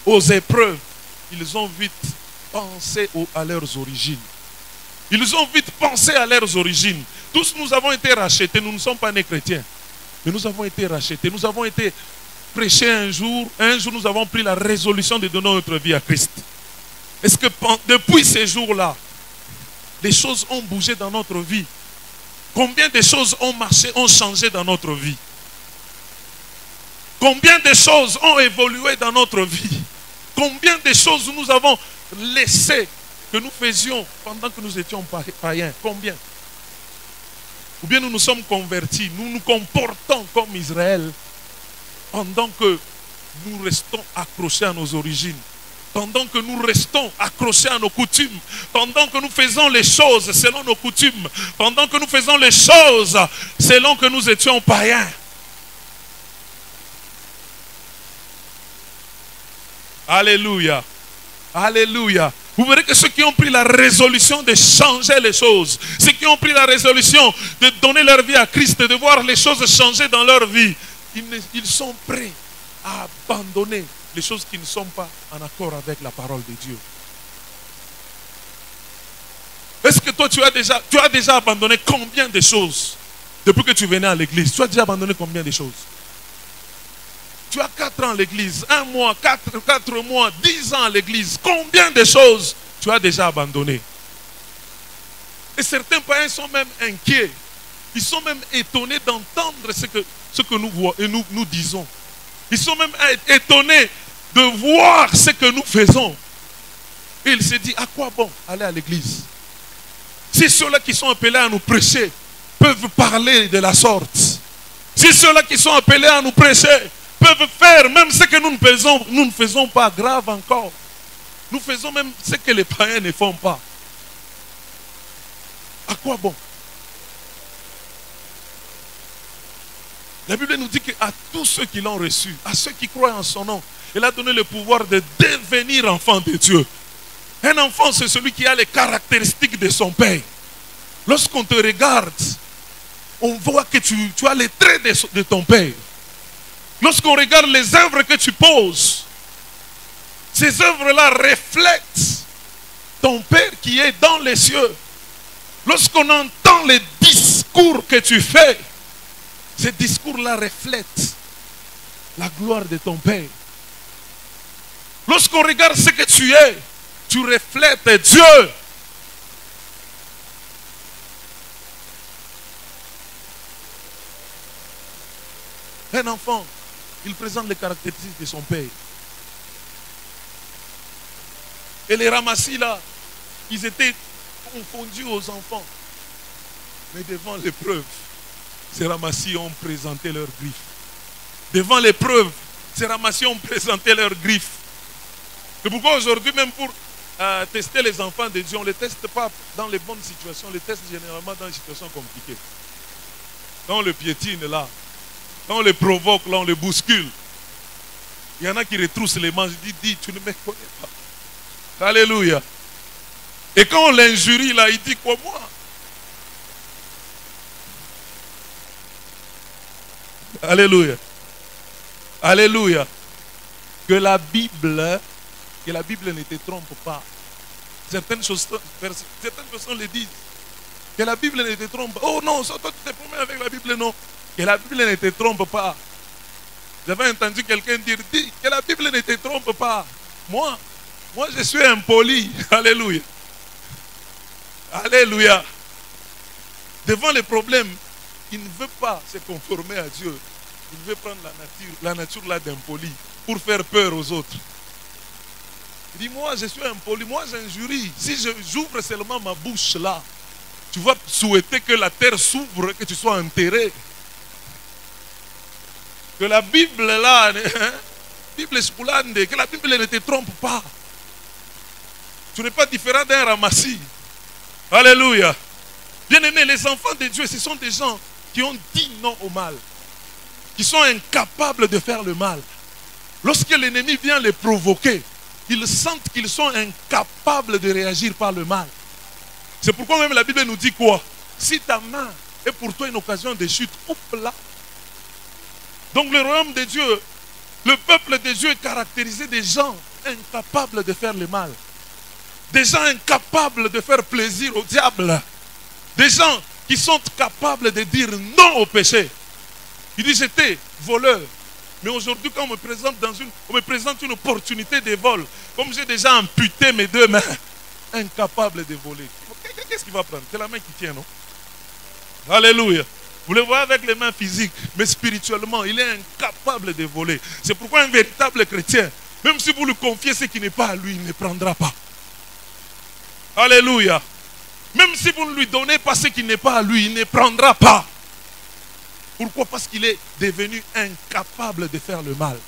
aux épreuves, ils ont vite pensé à leurs origines. Ils ont vite pensé à leurs origines. Tous nous avons été rachetés. Nous ne sommes pas nés chrétiens. Mais nous avons été rachetés. Nous avons été prêchés un jour. Un jour, nous avons pris la résolution de donner notre vie à Christ. Est-ce que depuis ces jours-là, les choses ont bougé dans notre vie? Combien de choses ont marché, ont changé dans notre vie? Combien de choses ont évolué dans notre vie? Combien de choses nous avons laissé que nous faisions pendant que nous étions païens? Combien? Ou bien nous nous sommes convertis, nous nous comportons comme Israël pendant que nous restons accrochés à nos origines, pendant que nous restons accrochés à nos coutumes, pendant que nous faisons les choses selon nos coutumes, pendant que nous faisons les choses selon que nous étions païens. Alléluia. Alléluia. Vous verrez que ceux qui ont pris la résolution de changer les choses, ceux qui ont pris la résolution de donner leur vie à Christ, de voir les choses changer dans leur vie, ils sont prêts à abandonner les choses qui ne sont pas en accord avec la parole de Dieu. Est-ce que toi tu as déjà abandonné combien de choses depuis que tu venais à l'église? Tu as déjà abandonné combien de choses? Tu as 4 ans à l'église, 1 mois, 4 mois, 10 ans à l'église. Combien de choses tu as déjà abandonné? Et certains païens sont même inquiets. Ils sont même étonnés d'entendre ce que nous voyons et nous disons. Ils sont même étonnés de voir ce que nous faisons. Et il se dit, à quoi bon aller à l'église? Si ceux-là qui sont appelés à nous prêcher peuvent parler de la sorte, si ceux-là qui sont appelés à nous prêcher peuvent faire même ce que nous ne faisons pas, grave encore. Nous faisons même ce que les païens ne font pas. À quoi bon? La Bible nous dit qu'à tous ceux qui l'ont reçu, à ceux qui croient en son nom, il a donné le pouvoir de devenir enfant de Dieu. Un enfant, c'est celui qui a les caractéristiques de son père. Lorsqu'on te regarde, on voit que tu as les traits de ton père. Lorsqu'on regarde les œuvres que tu poses, ces œuvres-là reflètent ton Père qui est dans les cieux. Lorsqu'on entend les discours que tu fais, ces discours-là reflètent la gloire de ton Père. Lorsqu'on regarde ce que tu es, tu reflètes Dieu. Un enfant, il présente les caractéristiques de son père. Et les ramassis là, ils étaient confondus aux enfants. Mais devant l'épreuve, ces ramassis ont présenté leurs griffes. Devant l'épreuve, ces ramassis ont présenté leurs griffes. C'est pourquoi aujourd'hui, même pour tester les enfants de Dieu, on ne les teste pas dans les bonnes situations, on les teste généralement dans des situations compliquées. Quand on le piétine là, quand on les provoque, là, on les bouscule. Il y en a qui retroussent les manches, dit, tu ne me connais pas. Alléluia. Et quand on l'injurie, là, il dit quoi, moi? Alléluia. Alléluia. Que la Bible ne te trompe pas. Certaines personnes le disent. Que la Bible ne te trompe pas. Oh non, toi tu te promets avec la Bible, non. Que la Bible ne te trompe pas. J'avais entendu quelqu'un dire, dis que la Bible ne te trompe pas. Moi je suis impoli. Alléluia. Alléluia. Devant les problèmes, il ne veut pas se conformer à Dieu. Il veut prendre la nature là d'impoli pour faire peur aux autres. Il dit, moi je suis impoli, moi j'injurie. Si j'ouvre seulement ma bouche là, tu vas souhaiter que la terre s'ouvre, que tu sois enterré. Que la Bible là, Bible Spoulande, que la Bible ne te trompe pas. Tu n'es pas différent d'un ramassis. Alléluia. Bien-aimés, les enfants de Dieu, ce sont des gens qui ont dit non au mal, qui sont incapables de faire le mal. Lorsque l'ennemi vient les provoquer, ils sentent qu'ils sont incapables de réagir par le mal. C'est pourquoi même la Bible nous dit quoi? Si ta main est pour toi une occasion de chute, coupe-la. Donc le royaume de Dieu, le peuple de Dieu est caractérisé des gens incapables de faire le mal. Des gens incapables de faire plaisir au diable. Des gens qui sont capables de dire non au péché. Il dit j'étais voleur. Mais aujourd'hui quand on me présente une opportunité de vol, comme j'ai déjà amputé mes deux mains, incapable de voler. Qu'est-ce qu'il va prendre? C'est la main qui tient, non? Alléluia. Vous le voyez avec les mains physiques, mais spirituellement, il est incapable de voler. C'est pourquoi un véritable chrétien, même si vous lui confiez ce qui n'est pas à lui, il ne prendra pas. Alléluia. Même si vous ne lui donnez pas ce qui n'est pas à lui, il ne prendra pas. Pourquoi? Parce qu'il est devenu incapable de faire le mal.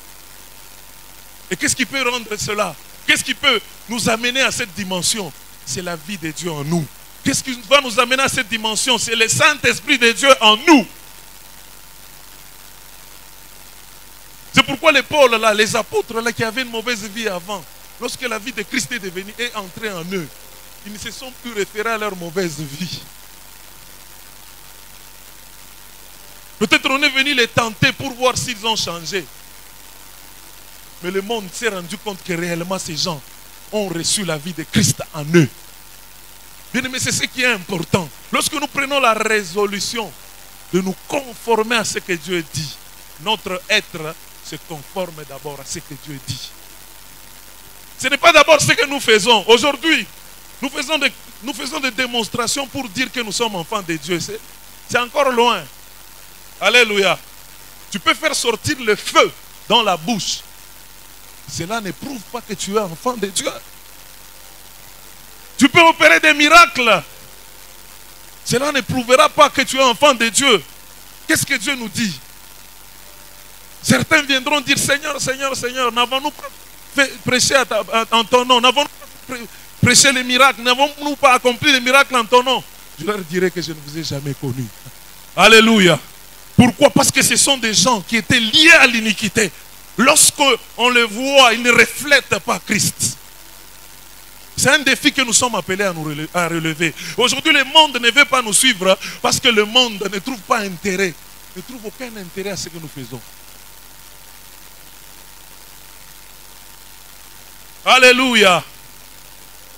Et qu'est-ce qui peut rendre cela? Qu'est-ce qui peut nous amener à cette dimension? C'est la vie de Dieu en nous. Qu'est-ce qui va nous amener à cette dimension? C'est le Saint-Esprit de Dieu en nous. C'est pourquoi les Paul, là, les apôtres là, qui avaient une mauvaise vie avant, lorsque la vie de Christ est entrée en eux, ils ne se sont plus référés à leur mauvaise vie. Peut-être on est venu les tenter pour voir s'ils ont changé. Mais le monde s'est rendu compte que réellement ces gens ont reçu la vie de Christ en eux. Bien aimé, c'est ce qui est important. Lorsque nous prenons la résolution de nous conformer à ce que Dieu dit, notre être se conforme d'abord à ce que Dieu dit. Ce n'est pas d'abord ce que nous faisons. Aujourd'hui, nous faisons des démonstrations pour dire que nous sommes enfants de Dieu. C'est encore loin. Alléluia. Tu peux faire sortir le feu dans la bouche. Cela ne prouve pas que tu es enfant de Dieu. Tu peux opérer des miracles. Cela ne prouvera pas que tu es enfant de Dieu. Qu'est-ce que Dieu nous dit? Certains viendront dire, Seigneur, Seigneur, Seigneur, n'avons-nous pas fait prêcher en ton nom? N'avons-nous pas prêché les miracles? N'avons-nous pas accompli les miracles en ton nom? Je leur dirai que je ne vous ai jamais connu. Alléluia. Pourquoi? Parce que ce sont des gens qui étaient liés à l'iniquité. Lorsqu'on les voit, ils ne reflètent pas Christ. C'est un défi que nous sommes appelés à relever. Aujourd'hui, le monde ne veut pas nous suivre parce que le monde ne trouve pas intérêt. Ne trouve aucun intérêt à ce que nous faisons. Alléluia.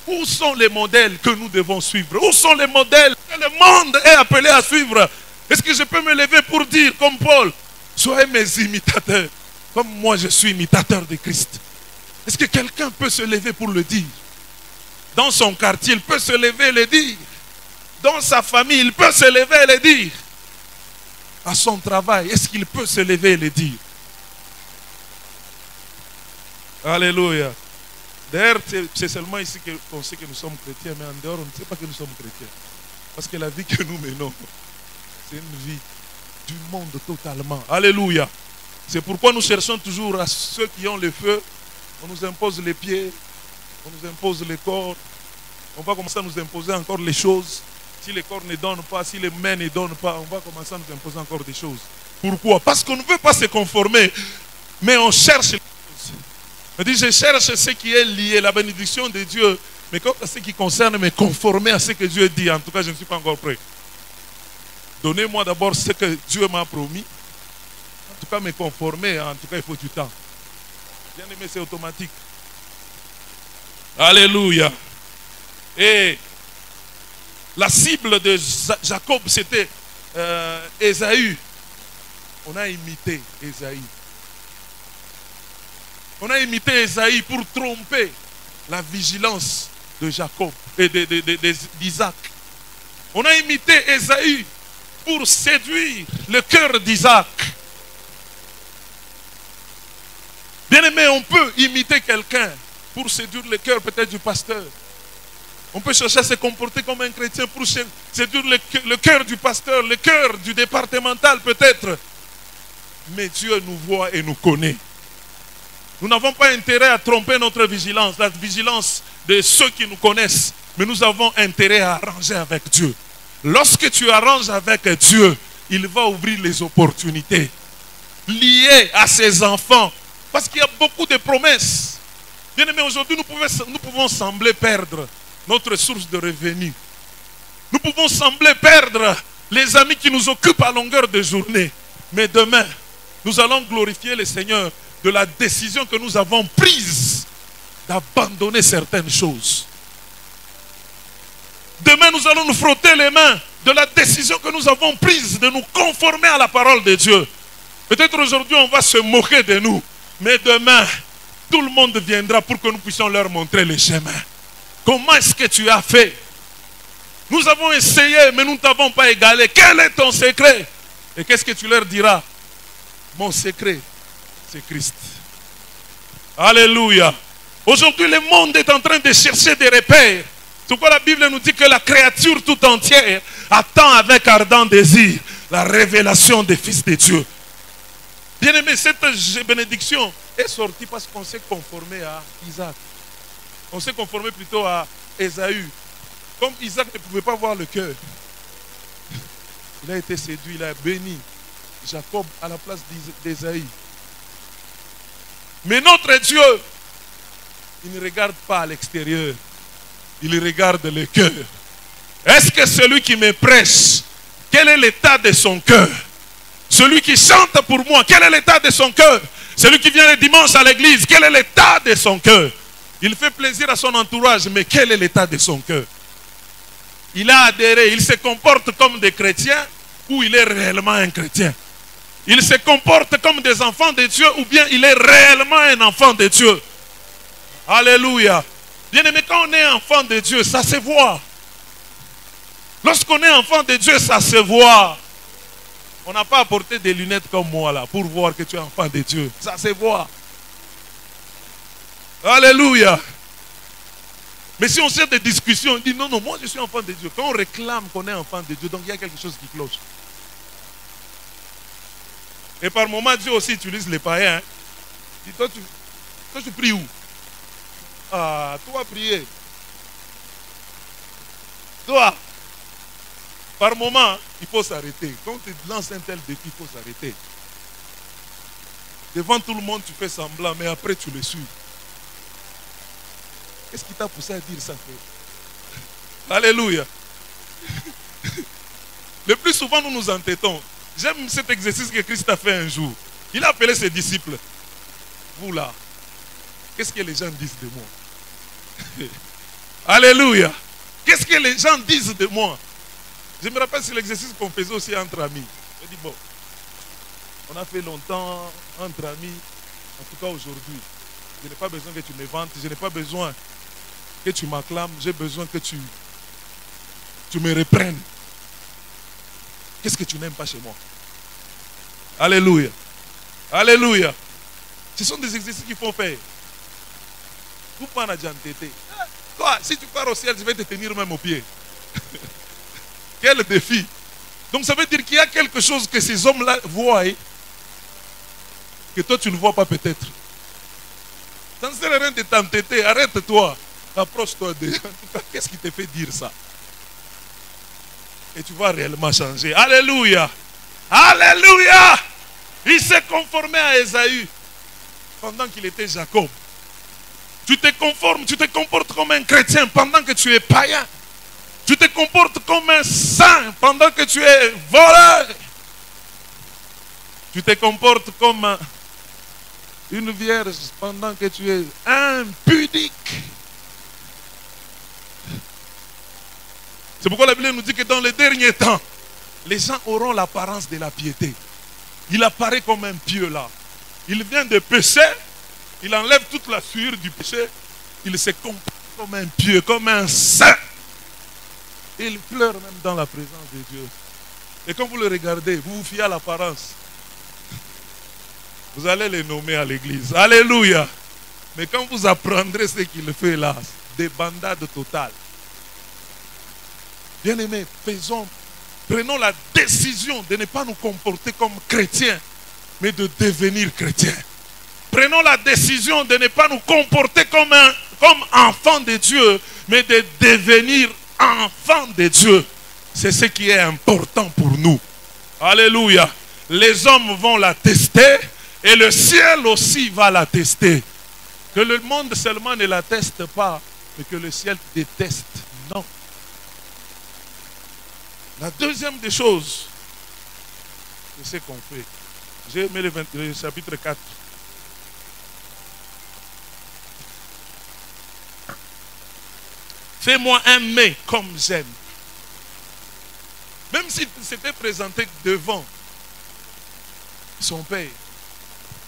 Où sont les modèles que nous devons suivre? Où sont les modèles que le monde est appelé à suivre? Est-ce que je peux me lever pour dire, comme Paul, soyez mes imitateurs, comme moi je suis imitateur de Christ? Est-ce que quelqu'un peut se lever pour le dire? Dans son quartier, il peut se lever et le dire. Dans sa famille, il peut se lever et le dire. À son travail, est-ce qu'il peut se lever et le dire? Alléluia. D'ailleurs, c'est seulement ici qu'on sait que nous sommes chrétiens, mais en dehors, on ne sait pas que nous sommes chrétiens. Parce que la vie que nous menons, c'est une vie du monde totalement. Alléluia. C'est pourquoi nous cherchons toujours à ceux qui ont le feu. On nous impose les pieds, on nous impose les corps. On va commencer à nous imposer encore les choses. Si les corps ne donnent pas, si les mains ne donnent pas, on va commencer à nous imposer encore des choses. Pourquoi? Parce qu'on ne veut pas se conformer, mais on cherche les choses. On dit, je cherche ce qui est lié, la bénédiction de Dieu. Mais quant à ce qui concerne me conformer à ce que Dieu dit, en tout cas, je ne suis pas encore prêt. Donnez-moi d'abord ce que Dieu m'a promis. En tout cas, me conformer, en tout cas, il faut du temps. Bien aimé, c'est automatique. Alléluia. Et la cible de Jacob, c'était Ésaü. On a imité Ésaü. On a imité Ésaü pour tromper la vigilance de Jacob et d'Isaac. On a imité Ésaü pour séduire le cœur d'Isaac. Bien aimé, on peut imiter quelqu'un pour séduire le cœur peut-être du pasteur. On peut chercher à se comporter comme un chrétien pour séduire le cœur du pasteur, le cœur du départemental peut-être. Mais Dieu nous voit et nous connaît. Nous n'avons pas intérêt à tromper notre vigilance, la vigilance de ceux qui nous connaissent. Mais nous avons intérêt à arranger avec Dieu. Lorsque tu arranges avec Dieu, il va ouvrir les opportunités liées à ses enfants. Parce qu'il y a beaucoup de promesses. Bien aimé, aujourd'hui, nous pouvons sembler perdre notre source de revenus. Nous pouvons sembler perdre les amis qui nous occupent à longueur de journée. Mais demain, nous allons glorifier le Seigneur de la décision que nous avons prise d'abandonner certaines choses. Demain, nous allons nous frotter les mains de la décision que nous avons prise de nous conformer à la parole de Dieu. Peut-être aujourd'hui, on va se moquer de nous. Mais demain, tout le monde viendra pour que nous puissions leur montrer le chemin. Comment est-ce que tu as fait? Nous avons essayé, mais nous ne t'avons pas égalé. Quel est ton secret? Et qu'est-ce que tu leur diras? Mon secret, c'est Christ. Alléluia. Aujourd'hui, le monde est en train de chercher des repères. C'est pourquoi la Bible nous dit que la créature tout entière attend avec ardent désir la révélation des fils de Dieu. Bien aimé, cette bénédiction est sortie parce qu'on s'est conformé à Isaac. On s'est conformé plutôt à Ésaü. Comme Isaac ne pouvait pas voir le cœur, il a été séduit, il a béni Jacob à la place d'Ésaü. Mais notre Dieu, il ne regarde pas à l'extérieur, il regarde le cœur. Est-ce que celui qui me prêche, quel est l'état de son cœur? Celui qui chante pour moi, quel est l'état de son cœur? Celui qui vient le dimanche à l'église, quel est l'état de son cœur? Il fait plaisir à son entourage, mais quel est l'état de son cœur? Il a adhéré, il se comporte comme des chrétiens ou il est réellement un chrétien? Il se comporte comme des enfants de Dieu ou bien il est réellement un enfant de Dieu? Alléluia. Bien aimé, quand on est enfant de Dieu, ça se voit. Lorsqu'on est enfant de Dieu, ça se voit. On n'a pas apporté des lunettes comme moi là pour voir que tu es enfant de Dieu. Ça se voit. Alléluia. Mais si on sait des discussions, on dit non, non, moi je suis enfant de Dieu. Quand on réclame qu'on est enfant de Dieu, donc il y a quelque chose qui cloche. Et par moment, Dieu aussi utilise les païens. Hein. Dis, toi, tu pries où? Ah, toi, prier. Toi. Par moment, il faut s'arrêter. Quand tu lances un tel défi, il faut s'arrêter. Devant tout le monde, tu fais semblant, mais après, tu le suis. Qu'est-ce qui t'a poussé à dire ça, frère? Alléluia. Le plus souvent, nous nous entêtons. J'aime cet exercice que Christ a fait un jour. Il a appelé ses disciples. Vous là, qu'est-ce que les gens disent de moi? Alléluia. Qu'est-ce que les gens disent de moi? Je me rappelle sur l'exercice qu'on faisait aussi entre amis. Je dis bon, on a fait longtemps entre amis. En tout cas aujourd'hui, je n'ai pas besoin que tu me vantes. Je n'ai pas besoin que tu m'acclames. J'ai besoin que tu me reprennes. Qu'est-ce que tu n'aimes pas chez moi? Alléluia. Alléluia. Ce sont des exercices qu'il faut faire. Vous pas en tété. Toi, si tu pars au ciel, je vais te tenir même au pied. Quel défi. Donc ça veut dire qu'il y a quelque chose que ces hommes-là voient que toi tu ne vois pas peut-être. Ça ne sert à rien de t'entêter. Arrête-toi. Approche-toi d'eux. En tout cas, qu'est-ce qui te fait dire ça? Et tu vas réellement changer. Alléluia. Alléluia. Il s'est conformé à Ésaü pendant qu'il était Jacob. Tu te conformes, tu te comportes comme un chrétien pendant que tu es païen. Tu te comportes comme un saint pendant que tu es voleur. Tu te comportes comme une vierge pendant que tu es impudique. C'est pourquoi la Bible nous dit que dans les derniers temps, les gens auront l'apparence de la piété. Il apparaît comme un pieux là. Il vient de pécher, il enlève toute la sueur du péché, il se comporte comme un pieux, comme un saint. Et il pleure même dans la présence de Dieu. Et quand vous le regardez, vous vous fiez à l'apparence. Vous allez les nommer à l'église. Alléluia. Mais quand vous apprendrez ce qu'il fait là, des bandades totales. Bien-aimés, prenons la décision de ne pas nous comporter comme chrétiens, mais de devenir chrétiens. Prenons la décision de ne pas nous comporter comme enfants de Dieu, mais de devenir enfants de Dieu. C'est ce qui est important pour nous. Alléluia. Les hommes vont la tester et le ciel aussi va la tester. Que le monde seulement ne la teste pas, mais que le ciel déteste. Non. La deuxième des choses, c'est ce qu'on fait. J'ai aimé le chapitre 4. Fais-moi un mets comme j'aime. Même s'il s'était présenté devant son père,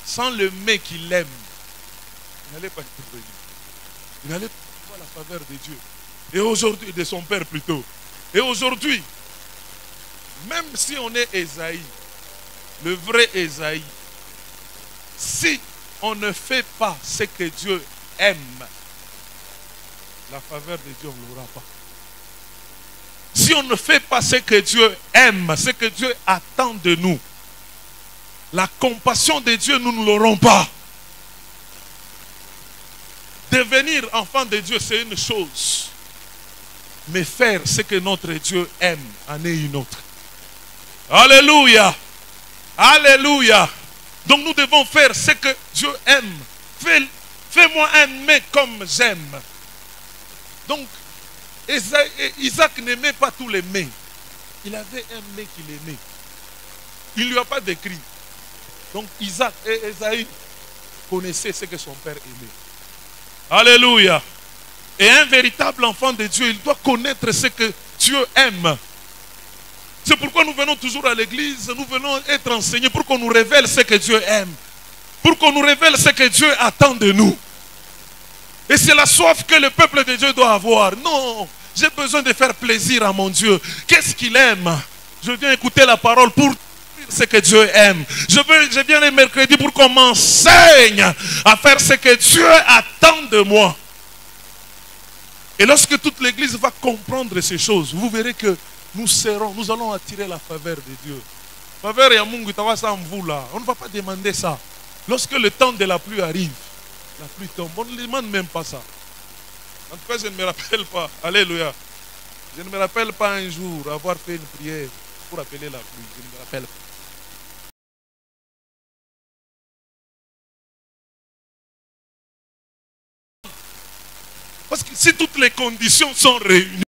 sans le mets qu'il aime, il n'allait pas être béni. Il n'allait pas voir la faveur de Dieu. Et aujourd'hui, de son père plutôt. Et aujourd'hui, même si on est Ésaïe, le vrai Ésaïe, si on ne fait pas ce que Dieu aime, la faveur de Dieu, on ne l'aura pas. Si on ne fait pas ce que Dieu aime, ce que Dieu attend de nous, la compassion de Dieu, nous ne l'aurons pas. Devenir enfant de Dieu, c'est une chose. Mais faire ce que notre Dieu aime en est une autre. Alléluia. Alléluia. Donc nous devons faire ce que Dieu aime. Fais-moi un mets comme j'aime. Donc, Isaac n'aimait pas tous les mets. Il avait un mets qu'il aimait. Il ne lui a pas décrit. Donc Isaac et Ésaü connaissaient ce que son père aimait. Alléluia. Et un véritable enfant de Dieu, il doit connaître ce que Dieu aime. C'est pourquoi nous venons toujours à l'église, nous venons être enseignés pour qu'on nous révèle ce que Dieu aime. Pour qu'on nous révèle ce que Dieu attend de nous. Et c'est la soif que le peuple de Dieu doit avoir. Non, J'ai besoin de faire plaisir à mon Dieu. Qu'est-ce qu'il aime? Je viens écouter la parole pour dire ce que Dieu aime. Je viens les mercredis pour qu'on m'enseigne à faire ce que Dieu attend de moi. Et lorsque toute l'église va comprendre ces choses, vous verrez que nous allons attirer la faveur de Dieu. Faveur ya Mungu itawasa mvula. On ne va pas demander ça. Lorsque le temps de la pluie arrive, la pluie tombe. On ne demande même pas ça. En tout cas, je ne me rappelle pas. Alléluia. Je ne me rappelle pas un jour avoir fait une prière pour appeler la pluie. Je ne me rappelle pas. Parce que si toutes les conditions sont réunies,